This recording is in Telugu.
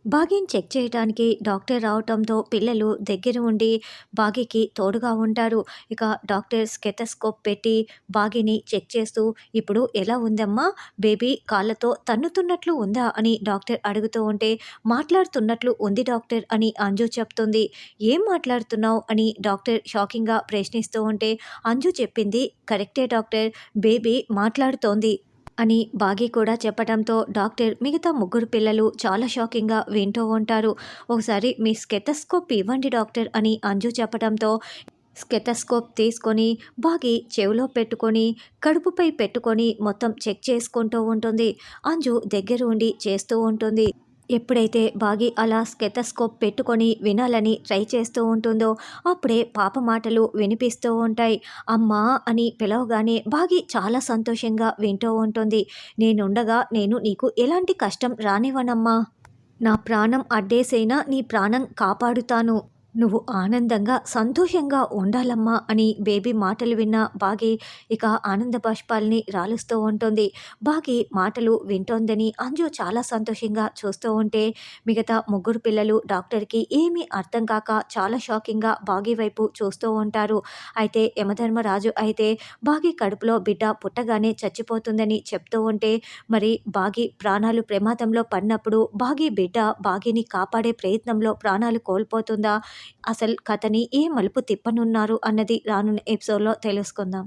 బాగీని చెక్ చేయటానికి డాక్టర్ రావటంతో పిల్లలు దగ్గర ఉండి బాగీకి తోడుగా ఉంటారు. ఇక డాక్టర్ స్టెతస్కోప్ పెట్టి బాగీని చెక్ చేస్తూ, "ఇప్పుడు ఎలా ఉందమ్మా? బేబీ కాళ్ళతో తన్నుతున్నట్లు ఉందా?" అని డాక్టర్ అడుగుతూ ఉంటే, "మాట్లాడుతున్నట్లు ఉంది డాక్టర్" అని అంజు చెప్తుంది. "ఏం మాట్లాడుతున్నావు?" అని డాక్టర్ షాకింగ్‌గా ప్రశ్నిస్తూ ఉంటే, అంజు చెప్పింది కరెక్టే డాక్టర్, బేబీ మాట్లాడుతోంది అని బాగీ కూడా చెప్పడంతో డాక్టర్ మిగతా ముగ్గురు పిల్లలు చాలా షాకింగ్గా వింటూ ఉంటారు. "ఒకసారి మీ స్టెతస్కోప్ ఇవ్వండి డాక్టర్" అని అంజు చెప్పడంతో స్టెతస్కోప్ తీసుకొని బాగీ చెవిలో పెట్టుకొని కడుపుపై పెట్టుకొని మొత్తం చెక్ చేసుకుంటూ ఉంటుంది. అంజు దగ్గర ఉండి చేస్తూ ఉంటుంది. ఎప్పుడైతే బాగీ అలా స్టెతస్కోప్ పెట్టుకొని వినాలని ట్రై చేస్తూ ఉంటుందో అప్పుడే పాప మాటలు వినిపిస్తూ ఉంటాయి. అమ్మా అని పిలవగానే బాగీ చాలా సంతోషంగా వింటూ ఉంటుంది. "నేనుండగా నేను నీకు ఎలాంటి కష్టం రానివ్వనమ్మా. నా ప్రాణం అడ్డేసైనా నీ ప్రాణం కాపాడుతాను. నువ్వు ఆనందంగా సంతోషంగా ఉండాలమ్మా" అని బేబీ మాటలు విన్న బాగీ ఇక ఆనంద బాష్పాల్ని రాలుస్తూ ఉంటుంది. బాగీ మాటలు వింటోందని అంజు చాలా సంతోషంగా చూస్తూ ఉంటే మిగతా ముగ్గురు పిల్లలు డాక్టర్కి ఏమీ అర్థం కాక చాలా షాకింగ్గా బాగీ వైపు చూస్తూ ఉంటారు. అయితే యమధర్మరాజు అయితే బాగీ కడుపులో బిడ్డ పుట్టగానే చచ్చిపోతుందని చెప్తూ ఉంటే, మరి బాగీ ప్రాణాలు ప్రమాదంలో పడినప్పుడు బాగీ బిడ్డ బాగీని కాపాడే ప్రయత్నంలో ప్రాణాలు కోల్పోతుందా? అసలు కథని ఏ మలుపు తిప్పనున్నారు అన్నది రానున్న ఎపిసోడ్‌లో తెలుసుకుందాం.